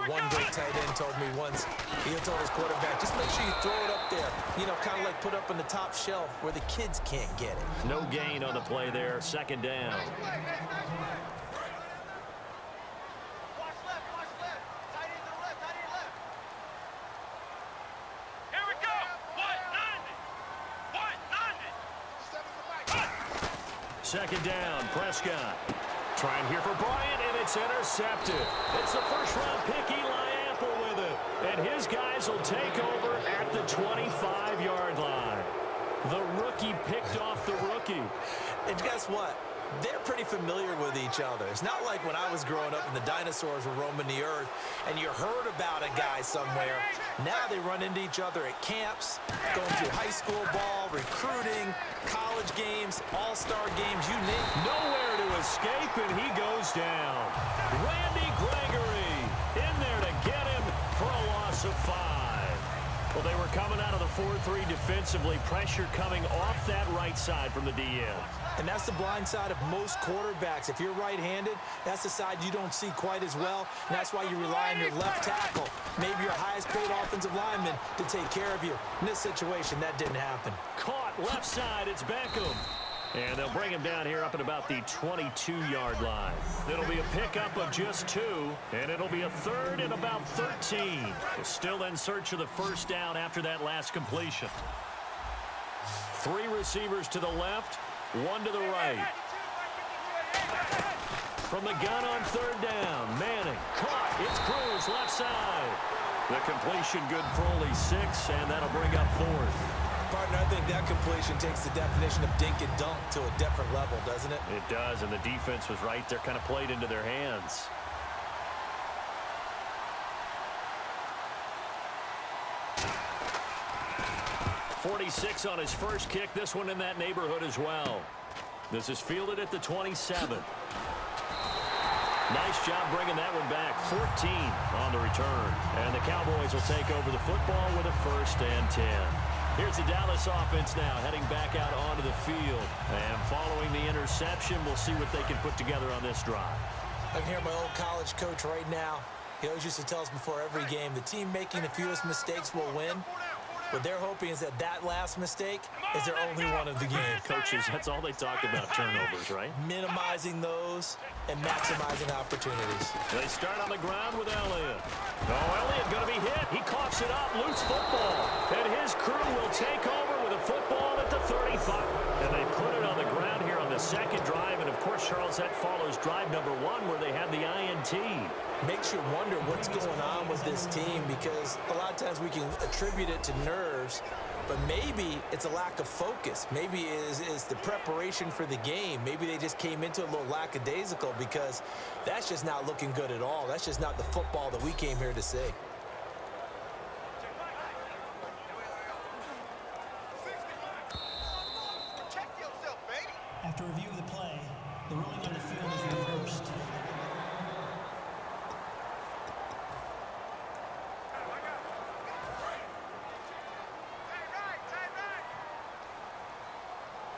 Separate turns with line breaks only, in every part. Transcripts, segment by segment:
one great tight end told me once, he told his quarterback, just make sure you throw it up there, you know, kind of like put up on the top shelf where the kids can't get it.
No gain on the play there, second down. Second down, Prescott. Trying here for Bryant, and it's intercepted. It's the first-round pick, Eli Apple with it. And his guys will take over at the 25-yard line. The rookie picked off the rookie.
And guess what? They're pretty familiar with each other. It's not like when I was growing up and the dinosaurs were roaming the earth and you heard about a guy somewhere. Now they run into each other at camps, going through high school ball, recruiting, college games, all-star games, you name it.
Nowhere to escape, and he goes down. Randy Gregory in there to get him for a loss of 5. Well, they were coming out of the 4-3 defensively. Pressure coming off that right side from the DN.
And that's the blind side of most quarterbacks. If you're right-handed, that's the side you don't see quite as well. And that's why you rely on your left tackle, maybe your highest-paid offensive lineman, to take care of you. In this situation, that didn't happen.
Caught left side, it's Beckham. And they'll bring him down here up at about the 22-yard line. It'll be a pickup of just 2, and it'll be a third and about 13. Still in search of the first down after that last completion. 3 receivers to the left, 1 to the right. From the gun on third down, Manning caught. It's Cruz left side. The completion good for only 6, and that'll bring up 4th.
Partner, I think that completion takes the definition of dink and dunk to a different level, doesn't it?
It does, and the defense was right there, kind of played into their hands. .46 on his first kick. This one in that neighborhood as well. This is fielded at the 27. Nice job bringing that one back. 14 on the return. And the Cowboys will take over the football with a 1st and 10. Here's the Dallas offense now, heading back out onto the field. And following the interception, we'll see what they can put together on this drive.
I can hear my old college coach right now. He always used to tell us before every game, the team making the fewest mistakes will win. What they're hoping is that that last mistake is their only one of the game.
Coaches, that's all they talk about, turnovers, right?
Minimizing those and maximizing opportunities.
They start on the ground with Elliott. Oh, Elliott going to be hit. He coughs it up, loose football. And his crew will take over with a football at the 35. And they put it on the ground here on the second drive. And, of course, Charles, that follows drive number 1 where they had the INT.
Makes you wonder what's going on with this team, because a lot of times we can attribute it to nerves, but maybe it's a lack of focus. Maybe it's the preparation for the game. Maybe they just came into a little lackadaisical, because that's just not looking good at all. That's just not the football that we came here to see.
After review of the play, the ruling on the field is reversed.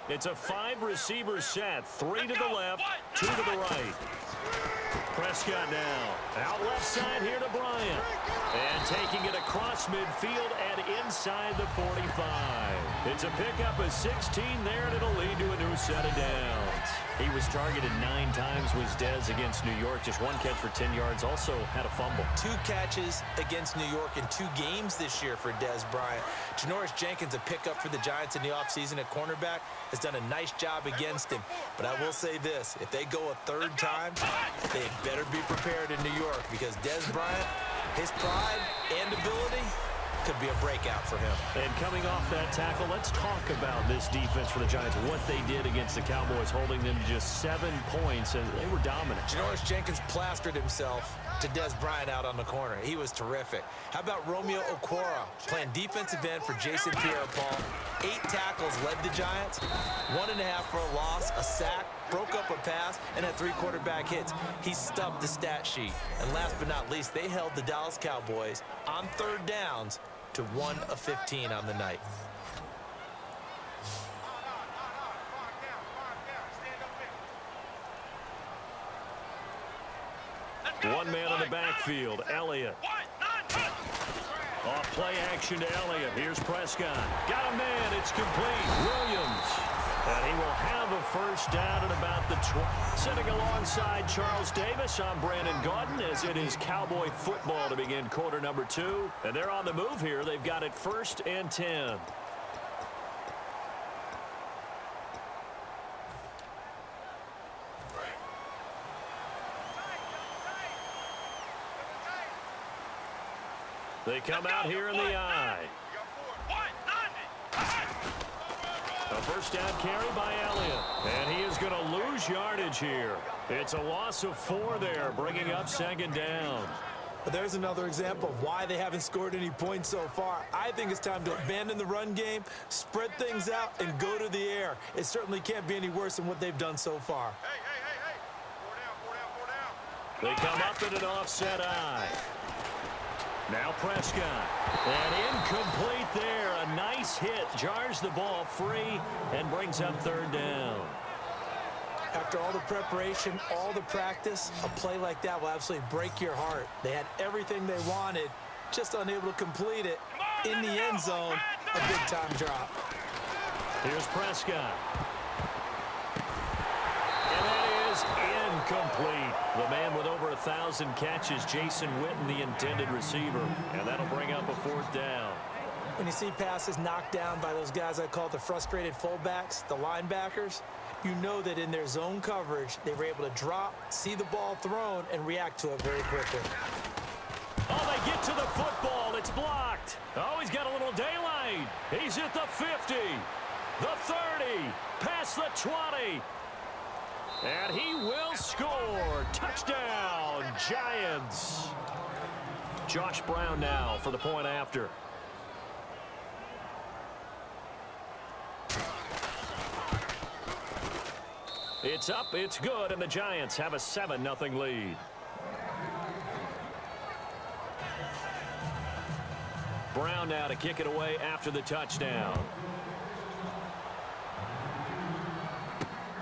It's a 5-receiver set. 3 to the left, 2 to the right. Prescott now. Out left side here to Bryant. And taking it across midfield and inside the 45. It's a pickup of 16 there, and it'll lead to a new set of downs. He was targeted 9 times, was Dez against New York. Just 1 catch for 10 yards. Also had a fumble.
2 catches against New York in 2 games this year for Dez Bryant. Janoris Jenkins, a pickup for the Giants in the offseason at cornerback, has done a nice job against him. But I will say this, if they go a 3rd time, they better be prepared in New York, because Dez Bryant, his pride and ability could be a breakout for him.
And coming off that tackle, let's talk about this defense for the Giants, what they did against the Cowboys, holding them to just 7 points, and they were dominant.
Janoris Jenkins plastered himself to Dez Bryant out on the corner. He was terrific. How about Romeo Okwara playing defensive end for Jason Pierre-Paul? 8 tackles led the Giants, 1.5 for a loss, a sack, broke up a pass, and had 3 quarterback hits. He stubbed the stat sheet. And last but not least, they held the Dallas Cowboys on 3rd downs to 1 of 15 on the night.
One man in the backfield, Elliott. Off play action to Elliott. Here's Prescott. Got a man. It's complete. Williams. And he will have a first down at about the 20. Sitting alongside Charles Davis, I'm Brandon Gaudin as it is Cowboy football to begin quarter number 2. And they're on the move here. They've got it 1st and 10. They come out here in the eye. A first down carry by Elliott. And he is going to lose yardage here. It's a loss of 4 there, bringing up 2nd down.
But there's another example of why they haven't scored any points so far. I think it's time to abandon the run game, spread things out, and go to the air. It certainly can't be any worse than what they've done so far.
Hey. 4 down.
They come up in an offset eye. Now Prescott. And incomplete there. A nice hit. Jars the ball free and brings up 3rd down.
After all the preparation, all the practice, a play like that will absolutely break your heart. They had everything they wanted, just unable to complete it. In the end zone, a big-time drop.
Here's Prescott. And that is incomplete. The man with over 1,000 catches, Jason Witten, the intended receiver. And that'll bring up a 4th down.
When you see passes knocked down by those guys I call the frustrated fullbacks, the linebackers, you know that in their zone coverage, they were able to drop, see the ball thrown, and react to it very quickly.
Oh, they get to the football. It's blocked. Oh, he's got a little daylight. He's at the 50, the 30, past the 20. And he will score. Touchdown, Giants. Josh Brown now for the point after. It's up, it's good, and the Giants have a 7-0 lead. Brown now to kick it away after the touchdown.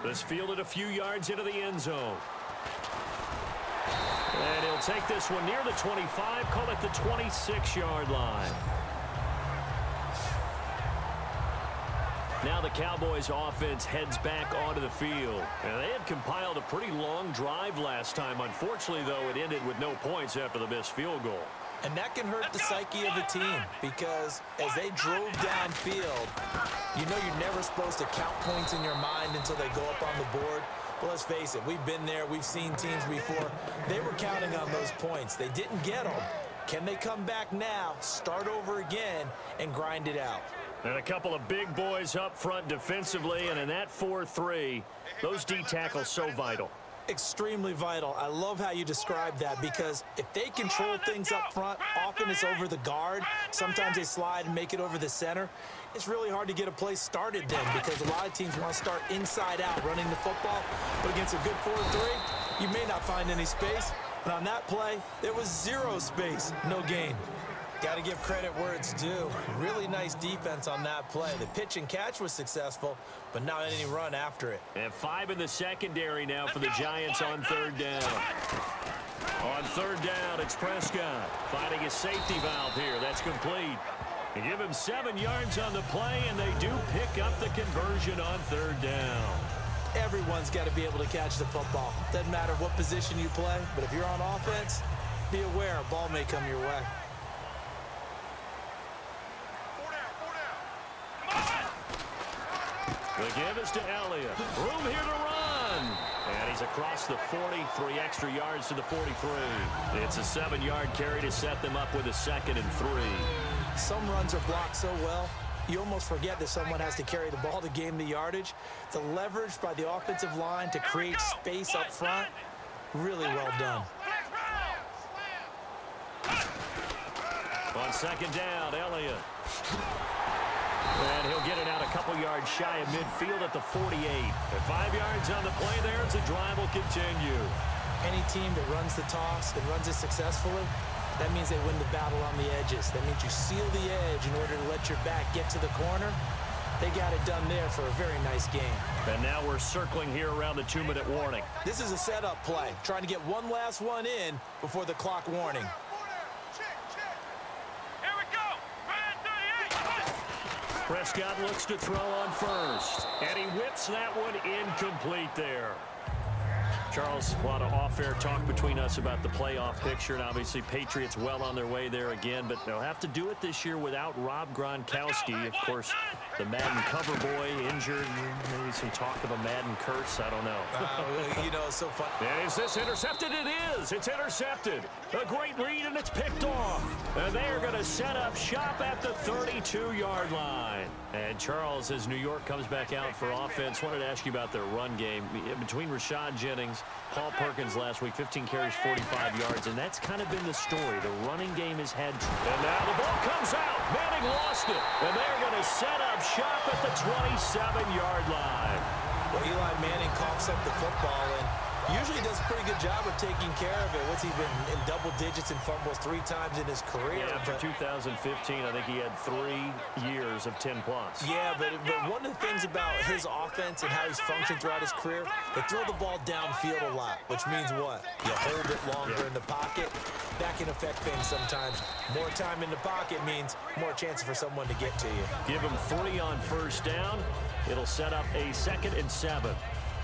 This fielded a few yards into the end zone. And he'll take this one near the 25, call it the 26-yard line. Now the Cowboys offense heads back onto the field. And they had compiled a pretty long drive last time. Unfortunately, though, it ended with no points after the missed field goal.
And that can hurt the psyche of a team because as they drove downfield, you know you're never supposed to count points in your mind until they go up on the board. But let's face it, we've been there. We've seen teams before. They were counting on those points. They didn't get them. Can they come back now, start over again, and grind it out?
And a couple of big boys up front defensively, and in that 4-3, those D tackles so vital.
Extremely vital. I love how you describe that because if they control things up front, often it's over the guard. Sometimes they slide and make it over the center. It's really hard to get a play started then because a lot of teams want to start inside out running the football. But against a good 4-3, you may not find any space. But on that play, there was 0 space, no gain. Got to give credit where it's due. Really nice defense on that play. The pitch and catch was successful, but not any run after it.
And 5 in the secondary now for the Giants on 3rd down. On 3rd down, it's Prescott finding his safety valve here. That's complete. They give him 7 yards on the play, and they do pick up the conversion on 3rd down.
Everyone's got to be able to catch the football. Doesn't matter what position you play, but if you're on offense, be aware a ball may come your way.
The give is to Elliott. Room here to run. And he's across the 40, 3 extra yards to the 43. It's a 7-yard carry to set them up with a 2nd and 3.
Some runs are blocked so well, you almost forget that someone has to carry the ball to gain the yardage. The leverage by the offensive line to create space up front, really well done.
On 2nd down, Elliott. And he'll get it out a couple yards shy of midfield at the 48. At 5 yards on the play there, the drive will continue.
Any team that runs the toss and runs it successfully, that means they win the battle on the edges. That means you seal the edge in order to let your back get to the corner. They got it done there for a very nice game.
And now we're circling here around the 2-minute warning.
This is a setup play, trying to get one last one in before the clock warning.
Here we go.
Prescott looks to throw on first, and he whips that one incomplete there. Charles, a lot of off-air talk between us about the playoff picture, and obviously Patriots well on their way there again, but they'll have to do it this year without Rob Gronkowski. Of course, the Madden cover boy injured, maybe some talk of a Madden curse, I don't know.
It's so fun.
And is this intercepted? It is. It's intercepted. A great read, and it's picked off. And they are going to set up shop at the 32-yard line. And Charles, as New York comes back out for offense, wanted to ask you about their run game. Between Rashad Jennings, Paul Perkins last week, 15 carries, 45 yards, and that's kind of been the story. The running game has had... And now the ball comes out. Manning lost it. And they're going to set up shop at the 27-yard line.
Well, Eli Manning coughs up the football and usually does a pretty good job of taking care of it. What's he been in double digits in fumbles 3 times in his career?
Yeah, after 2015, I think he had 3 years of 10+.
Yeah, but one of the things about his offense and how he's functioned throughout his career, they throw the ball downfield a lot, which means what? You hold it longer in the pocket. That can affect things sometimes. More time in the pocket means more chances for someone to get to you.
Give him 3 on first down. It'll set up a 2nd and 7.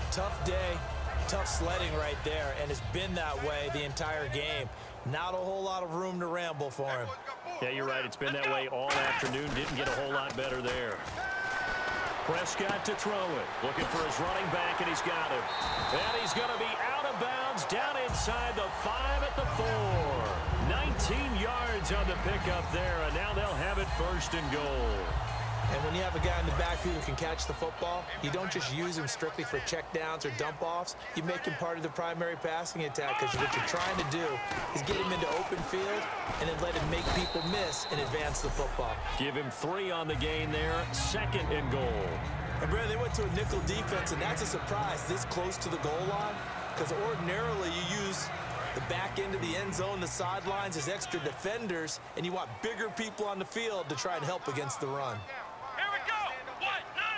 Tough day. Tough sledding right there, and it's been that way the entire game. Not a whole lot of room to ramble for him.
Yeah, you're right. It's been that way all afternoon. Didn't get a whole lot better there. Prescott to throw it. Looking for his running back, and he's got it. And he's going to be out of bounds down inside the 5 at the 4. 19 yards on the pickup there, and now they'll have it 1st and goal.
And when you have a guy in the backfield who can catch the football, you don't just use him strictly for checkdowns or dump-offs. You make him part of the primary passing attack, because what you're trying to do is get him into open field and then let him make people miss and advance the football.
Give him 3 on the gain there, 2nd and goal.
And, Brad, they went to a nickel defense, and that's a surprise this close to the goal line, because ordinarily you use the back end of the end zone, the sidelines as extra defenders, and you want bigger people on the field to try and help against the run.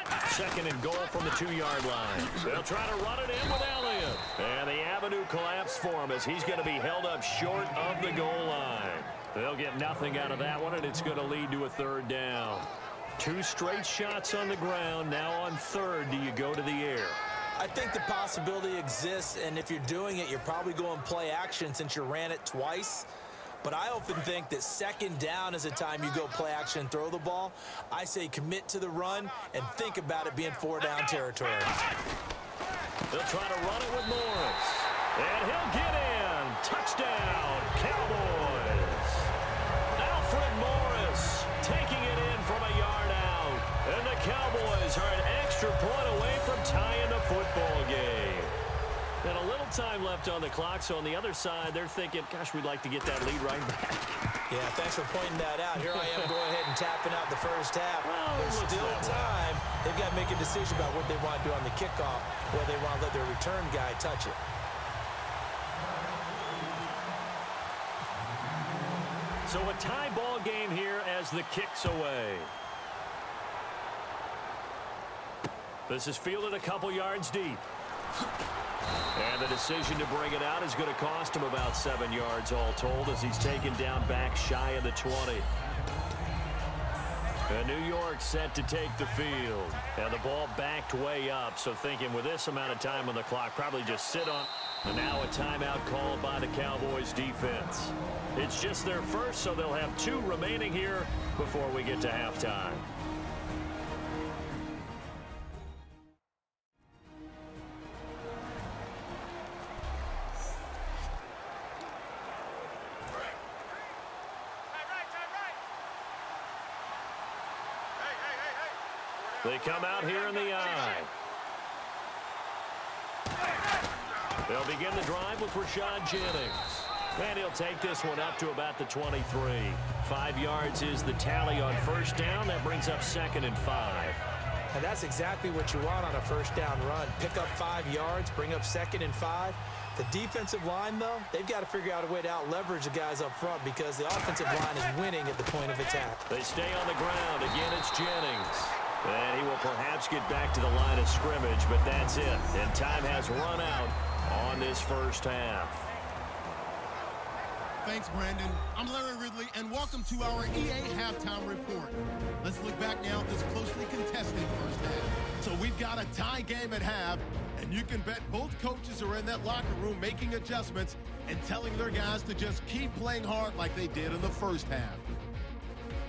2nd and goal from the 2-yard line. They'll try to run it in with Elliott. And the avenue collapsed for him as he's going to be held up short of the goal line. They'll get nothing out of that one, and it's going to lead to a 3rd down. 2 straight shots on the ground. Now on 3rd, do you go to the air?
I think the possibility exists, and if you're doing it, you're probably going play action since you ran it twice. But I often think that 2nd down is a time you go play action and throw the ball. I say commit to the run and think about it being 4-down territory.
They'll try to run it with Morris. And he'll get in. Touchdown, Cowboys. Alfred Morris taking it in from a yard out. And the Cowboys are an extra point away from tying the football game. And a little time left on the clock, so on the other side, they're thinking, gosh, we'd like to get that lead right back.
Yeah, thanks for pointing that out. Here I am going ahead and tapping out the first half.
Well,
there's still time. They've got to make a decision about what they want to do on the kickoff, whether they want to let their return guy touch it.
So a tie ball game here as the kick's away. This is fielded a couple yards deep. And the decision to bring it out is going to cost him about 7 yards all told as he's taken down back shy of the 20. And New York set to take the field. And the ball backed way up, so thinking with this amount of time on the clock, probably just sit on. And now a timeout called by the Cowboys defense. It's just their first, so they'll have 2 remaining here before we get to halftime. They come out here in the eye. They'll begin the drive with Rashad Jennings. And he'll take this one up to about the 23. 5 yards is the tally on first down. That brings up 2nd and 5.
And that's exactly what you want on a first down run. Pick up 5 yards, bring up 2nd and 5. The defensive line, though, they've got to figure out a way to out-leverage the guys up front because the offensive line is winning at the point of attack.
They stay on the ground. Again, it's Jennings. And he will perhaps get back to the line of scrimmage, but that's it. And time has run out on this first half.
Thanks, Brandon. I'm Larry Ridley, and welcome to our EA Halftime Report. Let's look back now at this closely contested first half. So we've got a tie game at half, and you can bet both coaches are in that locker room making adjustments and telling their guys to just keep playing hard like they did in the first half.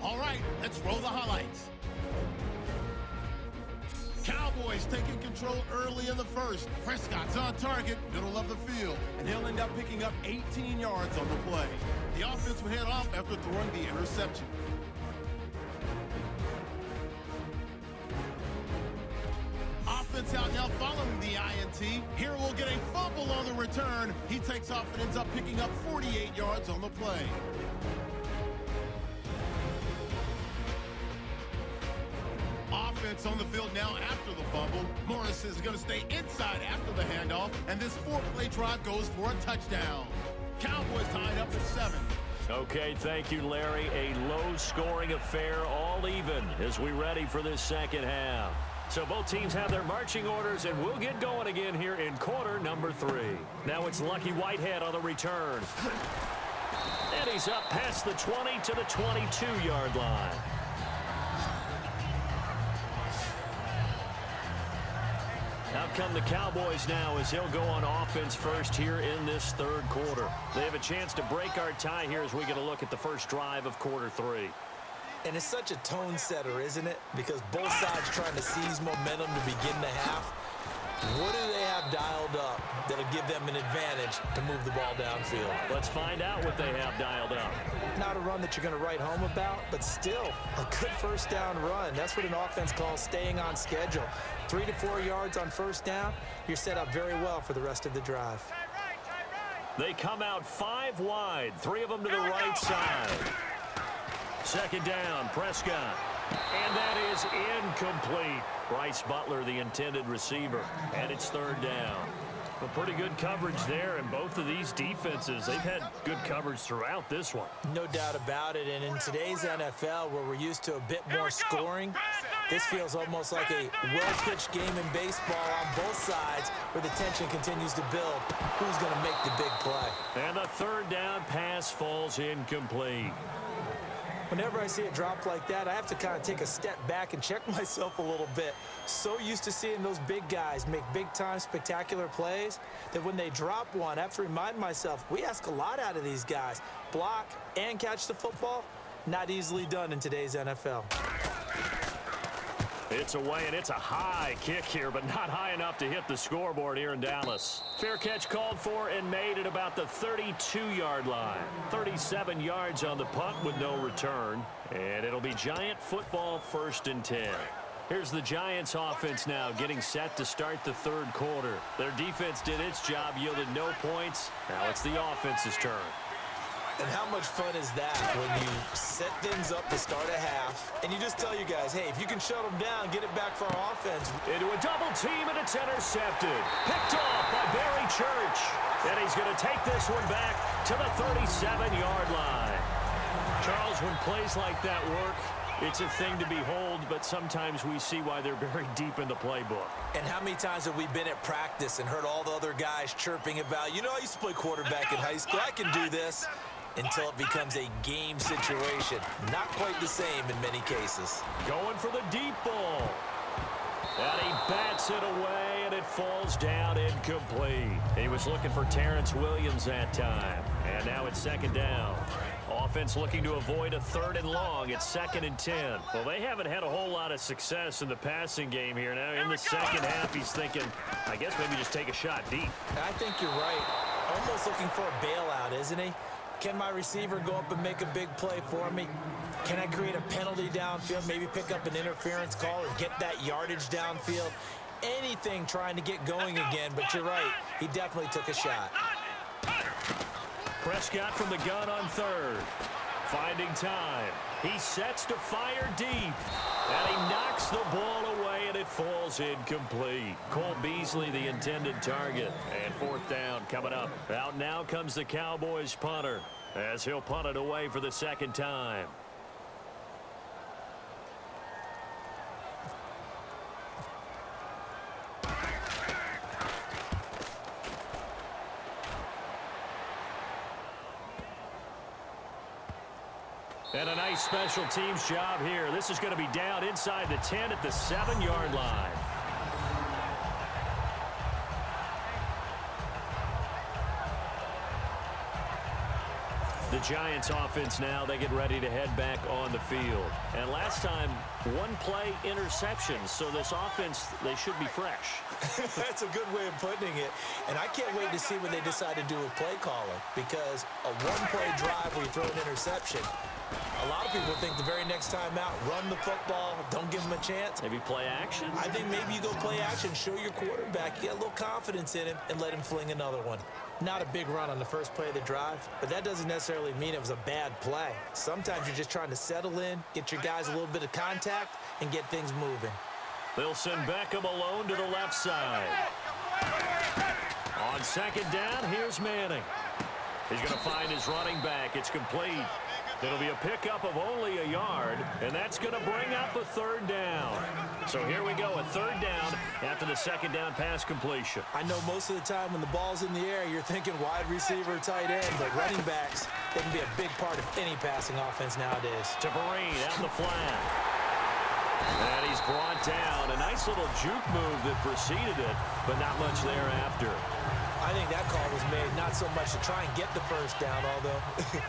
All right, let's roll the highlights. Cowboys taking control early in the first. Prescott's on target, middle of the field, and he'll end up picking up 18 yards on the play. The offense will head off after throwing the interception. Offense out now following the INT. Here we'll get a fumble on the return. He takes off and ends up picking up 48 yards on the play. Offense on the field now after the fumble. Morris is going to stay inside after the handoff, and this four-play drive goes for a touchdown. Cowboys tied up at 7.
Okay, thank you, Larry. A low-scoring affair, all even, as we ready for this second half. So both teams have their marching orders, and we'll get going again here in quarter number 3. Now it's Lucky Whitehead on the return. And he's up past the 20 to the 22-yard line. Out come the Cowboys now as he'll go on offense first here in this third quarter. They have a chance to break our tie here as we get a look at the first drive of quarter 3.
And it's such a tone setter, isn't it? Because both sides trying to seize momentum to begin the half. What do they have dialed up that'll give them an advantage to move the ball downfield?
Let's find out what they have dialed up.
Not a run that you're going to write home about, but still a good first down run. That's what an offense calls staying on schedule. 3 to 4 yards on first down, you're set up very well for the rest of the drive.
They come out 5 wide, 3 of them to the right side. Second down, Prescott. And that is incomplete. Bryce Butler, the intended receiver. And it's third down. Well, pretty good coverage there, and both of these defenses, they've had good coverage throughout this one.
No doubt about it, and in today's NFL, where we're used to a bit more scoring, this feels almost like a well-pitched game in baseball on both sides, where the tension continues to build. Who's going to make the big play?
And the third down pass falls incomplete.
Whenever I see a drop like that, I have to kind of take a step back and check myself a little bit. So used to seeing those big guys make big-time spectacular plays that when they drop one, I have to remind myself, we ask a lot out of these guys. Block and catch the football, not easily done in today's NFL.
It's away, and it's a high kick here, but not high enough to hit the scoreboard here in Dallas. Fair catch called for and made at about the 32-yard line. 37 yards on the punt with no return, and it'll be Giant football 1st and 10. Here's the Giants offense now getting set to start the third quarter. Their defense did its job, yielded no points. Now it's the offense's turn.
And how much fun is that when you set things up to start a half and you just tell you guys, hey, if you can shut them down, get it back for our offense.
Into a double team, and it's intercepted. Picked off by Barry Church. And he's going to take this one back to the 37-yard line. Charles, when plays like that work, it's a thing to behold, but sometimes we see why they're buried deep in the playbook.
And how many times have we been at practice and heard all the other guys chirping about, you know, I used to play quarterback in high school, I can do this. Until it becomes a game situation. Not quite the same in many cases.
Going for the deep ball. And he bats it away, and it falls down incomplete. He was looking for Terrence Williams that time. And now it's second down. Offense looking to avoid a 3rd and long. It's 2nd and 10. Well, they haven't had a whole lot of success in the passing game here. Now in the second half, he's thinking, I guess maybe just take a shot deep.
I think you're right. Almost looking for a bailout, isn't he? Can my receiver go up and make a big play for me? Can I create a penalty downfield, maybe pick up an interference call or get that yardage downfield? Anything trying to get going again, but you're right. He definitely took a shot.
Prescott from the gun on 3rd. Finding time. He sets to fire deep. And he knocks the ball away, and it falls incomplete. Cole Beasley, the intended target. And 4th down coming up. Out now comes the Cowboys punter as he'll punt it away for the 2nd time. And a nice special teams job here. This is going to be down inside the 10 at the 7-yard line. The Giants offense now, they get ready to head back on the field. And last time, one play interception. So this offense, they should be fresh.
That's a good way of putting it. And I can't wait to see what they decide to do with play calling, because a one-play drive where you throw an interception, a lot of people think the very next time out, run the football, don't give them a chance.
Maybe play action?
I think maybe you go play action, show your quarterback, you get a little confidence in him, and let him fling another one. Not a big run on the first play of the drive, but that doesn't necessarily mean it was a bad play. Sometimes you're just trying to settle in, get your guys a little bit of contact, and get things moving.
They'll send Beckham alone to the left side. On second down, here's Manning. He's going to find his running back. It's complete. It'll be a pickup of only a yard, and that's going to bring up a third down. So here we go, a third down after the second down pass completion.
I know most of the time when the ball's in the air, you're thinking wide receiver, tight end, but running backs, they can be a big part of any passing offense nowadays.
To Vereen out in the flat. And he's brought down. A nice little juke move that preceded it, but not much thereafter.
I think that call was made not so much to try and get the first down, although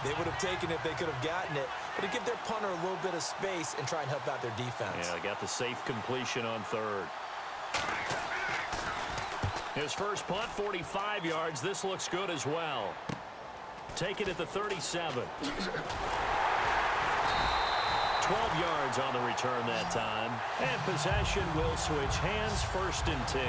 they would have taken it if they could have gotten it, but to give their punter a little bit of space and try and help out their defense.
Yeah, they got the safe completion on third. His first punt, 45 yards. This looks good as well. Take it at the 37. 12 yards on the return that time. And possession will switch hands, first and 10.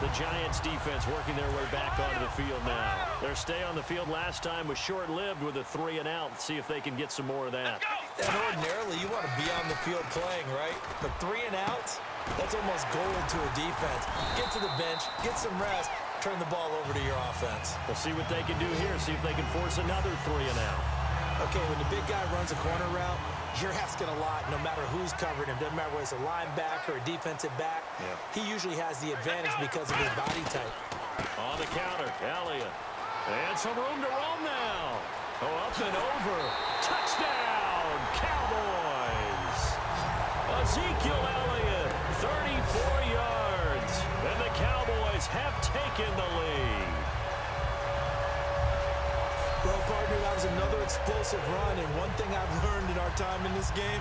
The Giants defense working their way back onto the field now. Their stay on the field last time was short-lived with a 3-and-out. See if they can get some more of that.
And ordinarily, you want to be on the field playing, right? But 3-and-outs, that's almost gold to a defense. Get to the bench, get some rest, turn the ball over to your offense.
We'll see what they can do here. See if they can force another 3-and-out.
Okay, when the big guy runs a corner route, you're asking a lot no matter who's covering him. Doesn't matter whether it's a linebacker or a defensive back.
Yeah.
He usually has the advantage because of his body type.
On the counter, Elliott. And some room to roam now. Oh, up and over. Touchdown, Cowboys. Ezekiel Elliott, 34 yards. And the Cowboys have taken the lead.
Well, partner, that was another explosive run, and one thing I've learned in our time in this game,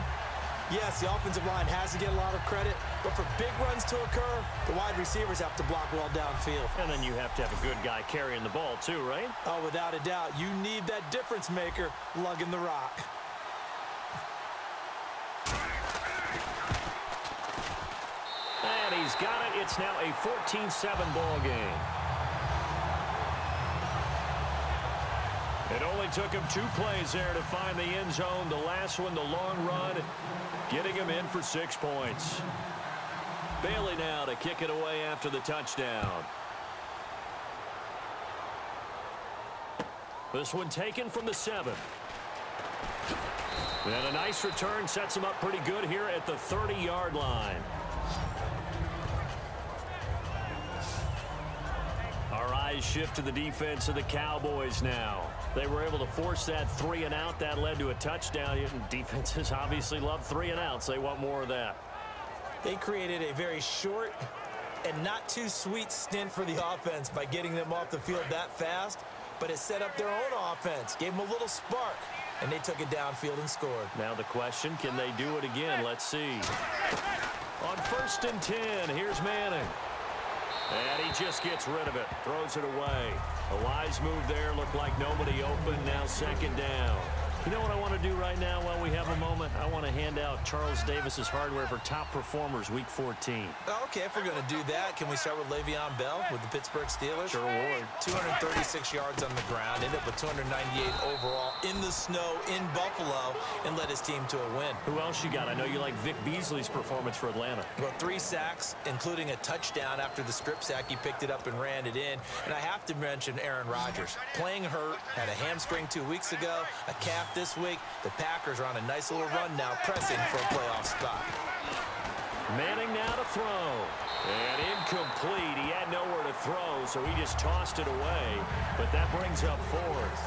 yes, the offensive line has to get a lot of credit, but for big runs to occur, the wide receivers have to block well downfield.
And then you have to have a good guy carrying the ball too, right?
Oh, without a doubt. You need that difference maker lugging the rock.
And he's got it. It's now a 14-7 ball game. It only took him 2 plays there to find the end zone. The last one, the long run, getting him in for 6 points. Bailey now to kick it away after the touchdown. This one taken from the 7. And a nice return sets him up pretty good here at the 30-yard line. Our eyes shift to the defense of the Cowboys now. They were able to force that 3-and-out. That led to a touchdown. Defenses obviously love 3-and-outs. They want more of that.
They created a very short and not too sweet stint for the offense by getting them off the field that fast, but it set up their own offense, gave them a little spark, and they took it downfield and scored.
Now the question, can they do it again? Let's see. On 1st and 10, here's Manning. And he just gets rid of it, throws it away. A wise move there, looked like nobody open, now 2nd down. You know what I want to do right now while we have a moment? I want to hand out Charles Davis's hardware for top performers week 14.
Okay, if we're going to do that, can we start with Le'Veon Bell with the Pittsburgh Steelers?
Sure would.
236 yards on the ground, ended up with 298 overall in the snow in Buffalo, and led his team to a win.
Who else you got? I know you like Vic Beasley's performance for Atlanta.
Well, 3 sacks, including a touchdown after the strip sack. He picked it up and ran it in. And I have to mention Aaron Rodgers. Playing hurt, had a hamstring 2 weeks ago, a calf this week. The Packers are on a nice little run now, pressing for a playoff spot.
Manning now to throw. And incomplete. He had nowhere to throw, so he just tossed it away. But that brings up 4th.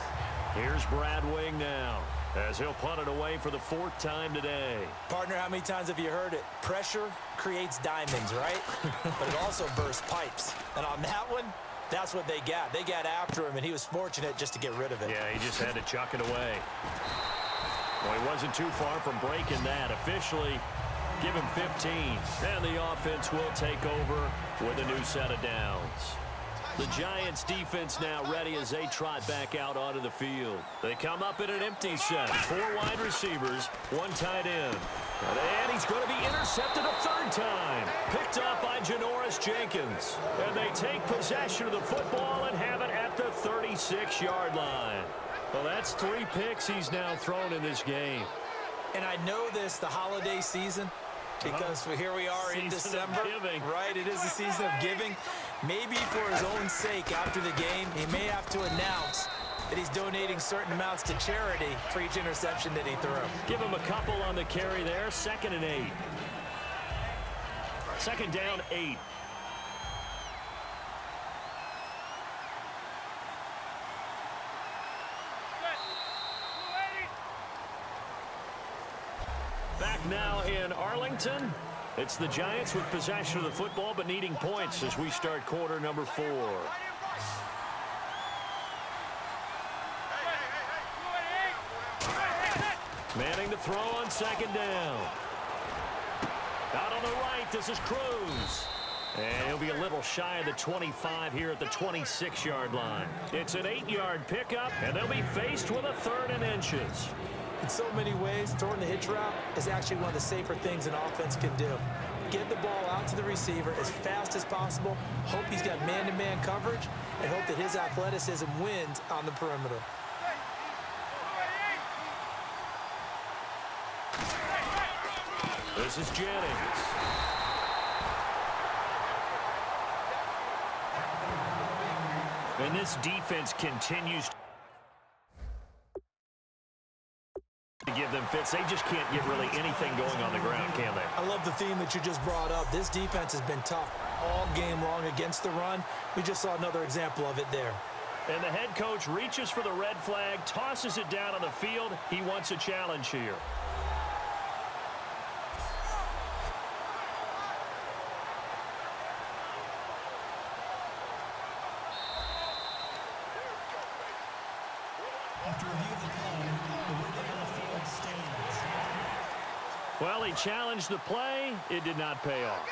Here's Brad Wing now. as he'll punt it away for the 4th time today.
Partner, how many times have you heard it? Pressure creates diamonds, right? But it also bursts pipes. And on that one, that's what they got. They got after him, and he was fortunate just to get rid of it.
Yeah, he just had to chuck it away. Well, he wasn't too far from breaking that. Officially, give him 15. And the offense will take over with a new set of downs. The Giants defense now ready as they trot back out onto the field. They come up in an empty set. 4 wide receivers, 1 tight end. And he's going to be intercepted a 3rd time. Picked up by Janoris Jenkins. And they take possession of the football and have it at the 36-yard line. Well, that's 3 picks he's now thrown in this game.
And I know this, the holiday season, because here we are in December, right? It is the season of giving. Maybe for his own sake after the game, he may have to announce that he's donating certain amounts to charity for each interception that he threw.
Give him a couple on the carry there. 2nd and 8. 2nd down, 8. Back now in Arlington. It's the Giants with possession of the football but needing points as we start quarter number 4. Manning to throw on 2nd down. Out on the right, this is Cruz. And he'll be a little shy of the 25 here at the 26-yard line. It's an 8-yard pickup, and they'll be faced with a 3rd and inches.
In so many ways, throwing the hitch route is actually one of the safer things an offense can do. Get the ball out to the receiver as fast as possible, hope he's got man-to-man coverage, and hope that his athleticism wins on the perimeter.
This is Jennings. And this defense continues to give them fits. They just can't get really anything going on the ground, can they?
I love the theme that you just brought up. This defense has been tough all game long against the run. We just saw another example of it there.
And the head coach reaches for the red flag, tosses it down on the field. He wants a challenge here.
After review of the play, the ruling on the field stands.
Well, he challenged the play. It did not pay off.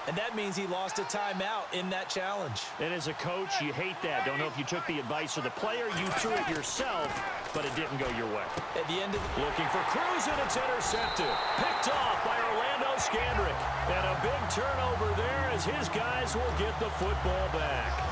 And that means he lost a timeout in that challenge.
And as a coach, you hate that. Don't know if you took the advice of the player. You threw it yourself, but it didn't go your way.
At the end of the...
Looking for Cruz, and it's intercepted. Picked off by Orlando Scandrick. And a big turnover there as his guys will get the football back.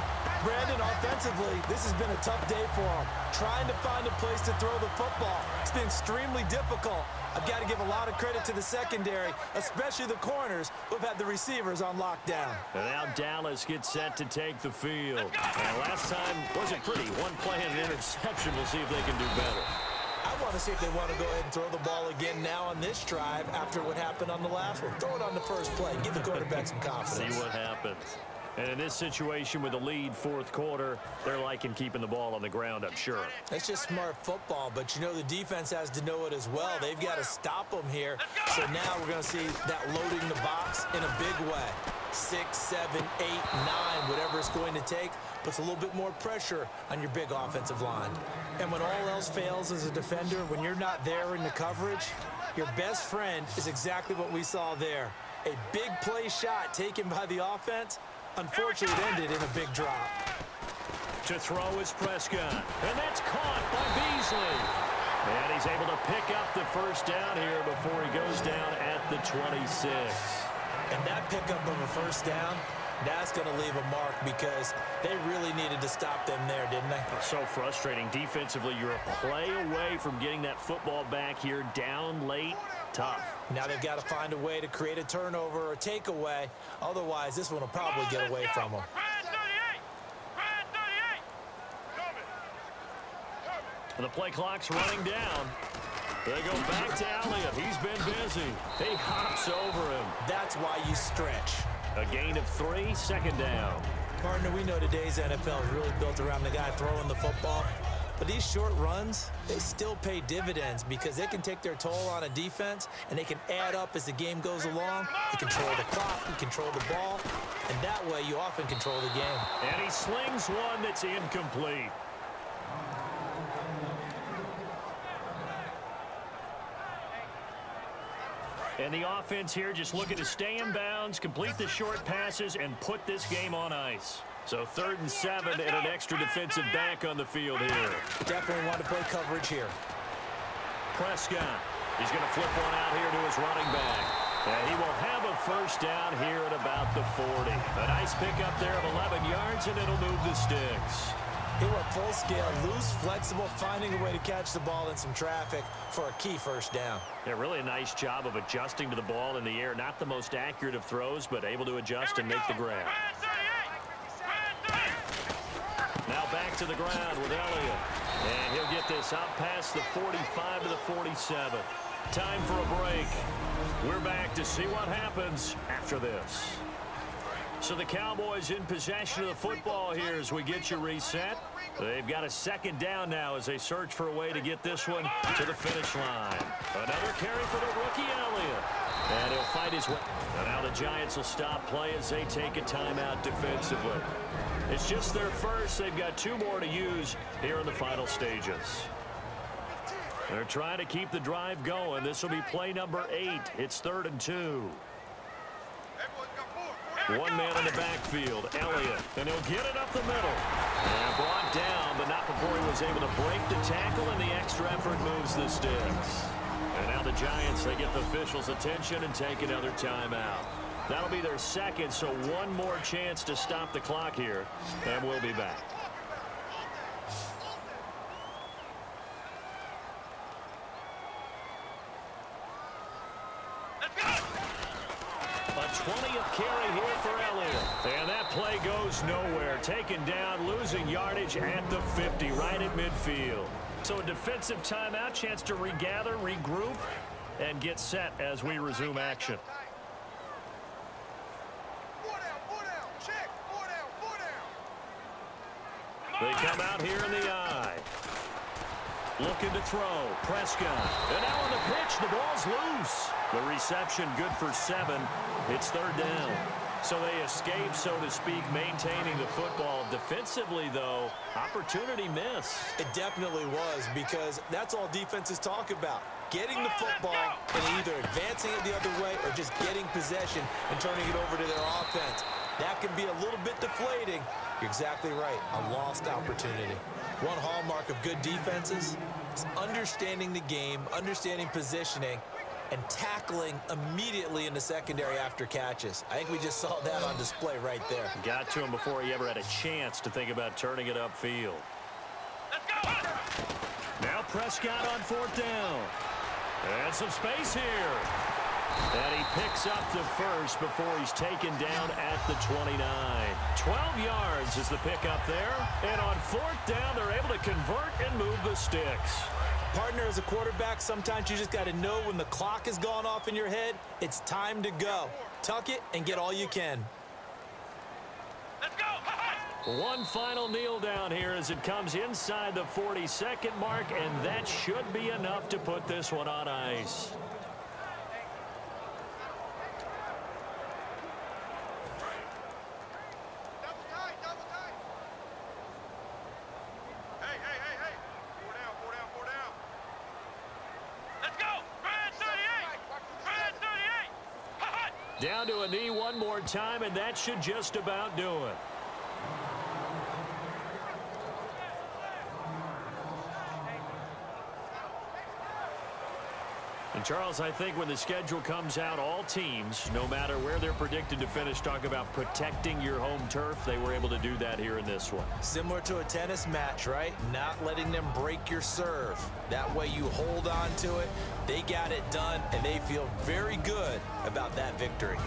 Brandon, offensively, this has been a tough day for him. Trying to find a place to throw the football. It's been extremely difficult. I've got to give a lot of credit to the secondary, especially the corners who've had the receivers on lockdown.
And now Dallas gets set to take the field. And last time wasn't pretty. One play and an interception. We'll see if they can do better.
I want to see if they want to go ahead and throw the ball again now on this drive after what happened on the last one. Throw it on the first play. Give the quarterback some confidence.
See what happens. And in this situation with the lead 4th quarter, they're liking keeping the ball on the ground, I'm sure.
It's just smart football, but you know the defense has to know it as well. They've got to stop them here. So now we're going to see that loading the box in a big way. 6, 7, 8, 9, whatever it's going to take, puts a little bit more pressure on your big offensive line. And when all else fails as a defender, when you're not there in the coverage, your best friend is exactly what we saw there. A big play shot taken by the offense. Unfortunately, it ended in a big drop.
To throw is Prescott. And that's caught by Beasley. And he's able to pick up the first down here before he goes down at the 26.
And that pickup of a first down, that's going to leave a mark because they really needed to stop them there, didn't they?
So frustrating. Defensively, you're a play away from getting that football back here down late. Tough.
Now they've got to find a way to create a turnover or a takeaway. Otherwise, this one will probably get away from them.
The play clock's running down. They go back to Elliott. He's been busy. He hops over him.
That's why you stretch.
A gain of 3, 2nd down.
Partner, we know today's NFL is really built around the guy throwing the football. But these short runs, they still pay dividends because they can take their toll on a defense, and they can add up as the game goes along. You control the clock, you control the ball, and that way you often control the game.
And he slings one that's incomplete. And the offense here just looking to stay in bounds, complete the short passes, and put this game on ice. So 3rd and 7 and an extra defensive back on the field here.
Definitely want to play coverage here.
Prescott. He's going to flip one out here to his running back. And he will have a first down here at about the 40. A nice pickup there of 11 yards, and it'll move the sticks.
He went full scale, loose, flexible, finding a way to catch the ball in some traffic for a key first down.
Yeah, really a nice job of adjusting to the ball in the air. Not the most accurate of throws, but able to adjust and make the grab. Now back to the ground with Elliott. And he'll get this out past the 45 to the 47. Time for a break. We're back to see what happens after this. So the Cowboys in possession of the football here as we get you reset. They've got a 2nd down now as they search for a way to get this one to the finish line. Another carry for the rookie Elliott. And he'll fight his way. And now the Giants will stop play as they take a timeout defensively. It's just their first. They've got 2 more to use here in the final stages. They're trying to keep the drive going. This will be play number 8. It's 3rd and 2. One man in the backfield, Elliott, and he'll get it up the middle. And brought down, but not before he was able to break the tackle, and the extra effort moves the sticks. And now the Giants, they get the officials' attention and take another timeout. That'll be their 2nd, so one more chance to stop the clock here, and we'll be back. A 20th carry here for Elliott. And that play goes nowhere. Taken down, losing yardage at the 50, right at midfield. So a defensive timeout, chance to regather, regroup, and get set as we resume action. They come out here in the eye. Looking to throw. Prescott. And now on the pitch, the ball's loose. The reception good for 7. It's 3rd down. So they escape, so to speak, maintaining the football. Defensively, though, opportunity miss.
It definitely was, because that's all defenses talk about. Getting the football and either advancing it the other way or just getting possession and turning it over to their offense. That can be a little bit deflating. You're exactly right. A lost opportunity. One hallmark of good defenses is understanding the game, understanding positioning, and tackling immediately in the secondary after catches. I think we just saw that on display right there.
Got to him before he ever had a chance to think about turning it upfield. Let's go! Now Prescott on 4th down. And some space here. And he picks up the first before he's taken down at the 29. 12 yards is the pickup there. And on 4th down, they're able to convert and move the sticks.
Partner, as a quarterback, sometimes you just got to know when the clock has gone off in your head, it's time to go. Tuck it and get all you can.
Let's go! One final kneel down here as it comes inside the 42nd mark, and that should be enough to put this one on ice. Down to a knee one more time, and that should just about do it. And Charles, I think when the schedule comes out, all teams, no matter where they're predicted to finish, talk about protecting your home turf. They were able to do that here in this one.
Similar to a tennis match, right? Not letting them break your serve. That way you hold on to it. They got it done, and they feel very good about that victory.